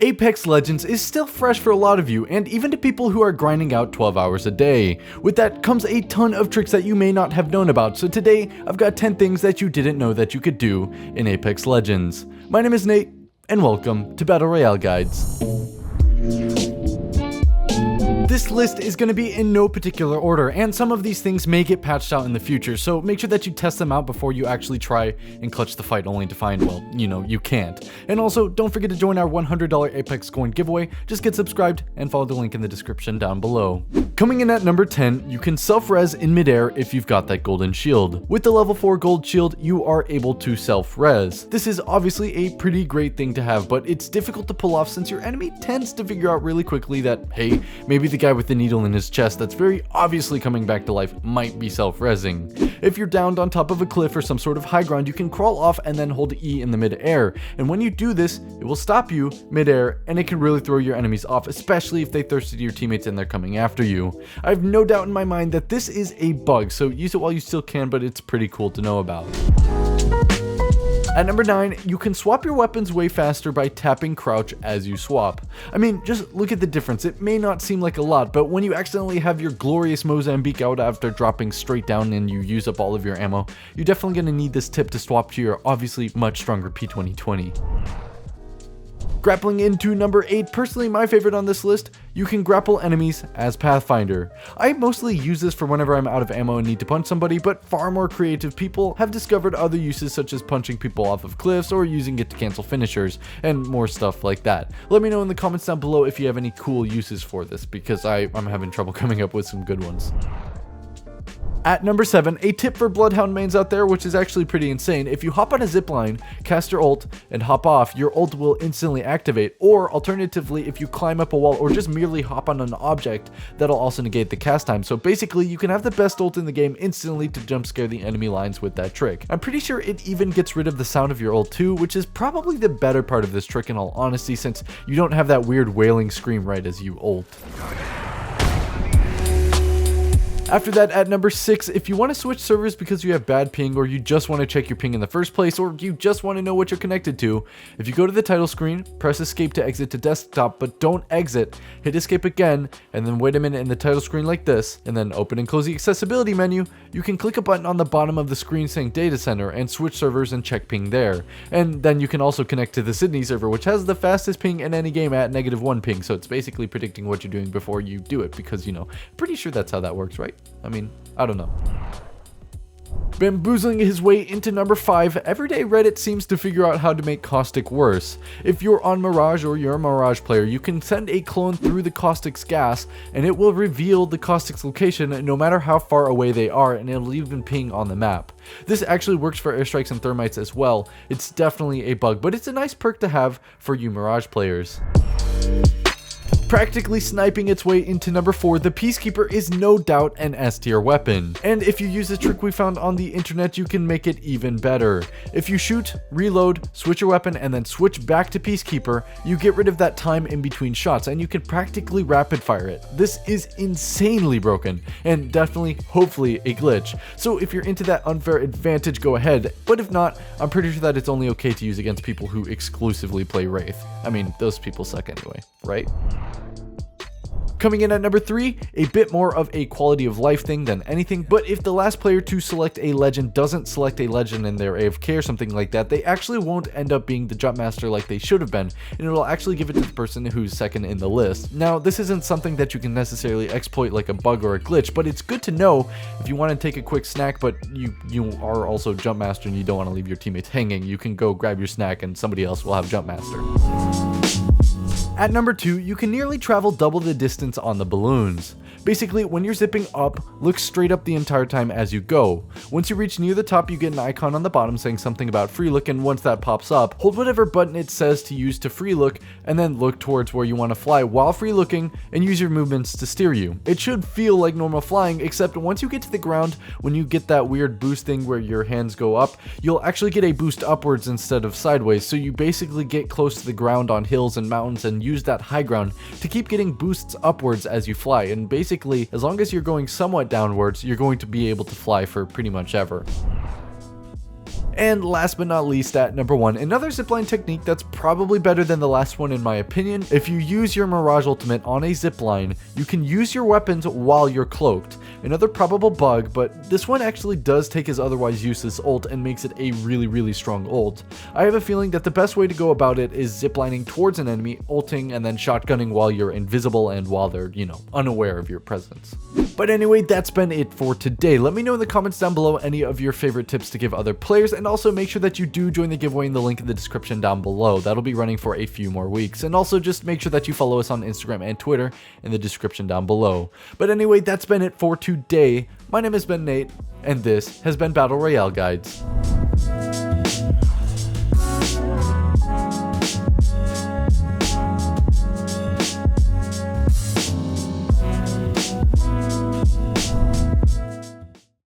Apex Legends is still fresh for a lot of you, and even to people who are grinding out 12 hours a day. With that comes a ton of tricks that you may not have known about, so today I've got 10 things that you didn't know that you could do in Apex Legends. My name is Nate, and welcome to Battle Royale Guides. This list is going to be in no particular order, and some of these things may get patched out in the future, so make sure that you test them out before you actually try and clutch the fight only to find, well, you can't. And also, don't forget to join our $100 Apex coin giveaway. Just get subscribed and follow the link in the description down below. Coming in at number 10, you can self-res in midair if you've got that golden shield. With the level 4 gold shield, you are able to self-res. This is obviously a pretty great thing to have, but it's difficult to pull off since your enemy tends to figure out really quickly that, hey, maybe the guy with the needle in his chest that's very obviously coming back to life might be self-resing. If you're downed on top of a cliff or some sort of high ground, you can crawl off and then hold E in the mid-air. And when you do this, it will stop you mid-air, and it can really throw your enemies off, especially if they thirsted your teammates and they're coming after you. I have no doubt in my mind that this is a bug, so use it while you still can, but it's pretty cool to know about. At number 9, you can swap your weapons way faster by tapping crouch as you swap. I mean, just look at the difference. It may not seem like a lot, but when you accidentally have your glorious Mozambique out after dropping straight down and you use up all of your ammo, you're definitely going to need this tip to swap to your obviously much stronger P2020. Grappling into number 8, personally my favorite on this list, you can grapple enemies as Pathfinder. I mostly use this for whenever I'm out of ammo and need to punch somebody, but far more creative people have discovered other uses such as punching people off of cliffs or using it to cancel finishers, and more stuff like that. Let me know in the comments down below if you have any cool uses for this, because I'm having trouble coming up with some good ones. At number 7, a tip for Bloodhound mains out there, which is actually pretty insane. If you hop on a zipline, cast your ult, and hop off, your ult will instantly activate. Or alternatively, if you climb up a wall or just merely hop on an object, that'll also negate the cast time. So basically, you can have the best ult in the game instantly to jump scare the enemy lines with that trick. I'm pretty sure it even gets rid of the sound of your ult too, which is probably the better part of this trick in all honesty, since you don't have that weird wailing scream right as you ult. After that, at number 6, if you want to switch servers because you have bad ping, or you just want to check your ping in the first place, or you just want to know what you're connected to, if you go to the title screen, press escape to exit to desktop, but don't exit, hit escape again, and then wait a minute in the title screen like this, and then open and close the accessibility menu, you can click a button on the bottom of the screen saying data center and switch servers and check ping there. And then you can also connect to the Sydney server, which has the fastest ping in any game at -1 ping, so it's basically predicting what you're doing before you do it, because, pretty sure that's how that works, right? I mean, I don't know. Bamboozling his way into number 5, everyday Reddit seems to figure out how to make Caustic worse. If you're on Mirage or you're a Mirage player, you can send a clone through the Caustic's gas, and it will reveal the Caustic's location no matter how far away they are, and it'll even ping on the map. This actually works for airstrikes and thermites as well. It's definitely a bug, but it's a nice perk to have for you Mirage players. Practically sniping its way into number 4, the Peacekeeper is no doubt an S tier weapon. And if you use a trick we found on the internet, you can make it even better. If you shoot, reload, switch your weapon, and then switch back to Peacekeeper, you get rid of that time in between shots, and you can practically rapid fire it. This is insanely broken, and definitely, hopefully, a glitch. So if you're into that unfair advantage, go ahead. But if not, I'm pretty sure that it's only okay to use against people who exclusively play Wraith. I mean, those people suck anyway, right? Coming in at number 3, a bit more of a quality of life thing than anything, but if the last player to select a legend doesn't select a legend and they're AFK or something like that, they actually won't end up being the Jumpmaster like they should have been, and it'll actually give it to the person who's second in the list. Now, this isn't something that you can necessarily exploit like a bug or a glitch, but it's good to know if you want to take a quick snack, but you are also Jumpmaster and you don't want to leave your teammates hanging. You can go grab your snack and somebody else will have Jumpmaster. At number 2, you can nearly travel double the distance on the balloons. Basically, when you're zipping up, look straight up the entire time as you go. Once you reach near the top, you get an icon on the bottom saying something about free look, and once that pops up, hold whatever button it says to use to free look, and then look towards where you want to fly while free looking, and use your movements to steer you. It should feel like normal flying, except once you get to the ground, when you get that weird boost thing where your hands go up, you'll actually get a boost upwards instead of sideways, so you basically get close to the ground on hills and mountains and use that high ground to keep getting boosts upwards as you fly, and basically, as long as you're going somewhat downwards, you're going to be able to fly for pretty much ever. And last but not least, at number 1, another zipline technique that's probably better than the last one in my opinion. If you use your Mirage ultimate on a zipline, you can use your weapons while you're cloaked. Another probable bug, but this one actually does take his otherwise useless ult and makes it a really strong ult. I have a feeling that the best way to go about it is ziplining towards an enemy, ulting, and then shotgunning while you're invisible and while they're, unaware of your presence. But anyway, that's been it for today. Let me know in the comments down below any of your favorite tips to give other players, and also make sure that you do join the giveaway in the link in the description down below. That'll be running for a few more weeks. And also just make sure that you follow us on Instagram and Twitter in the description down below. But anyway, that's been it for today. My name has been Nate, and this has been Battle Royale Guides.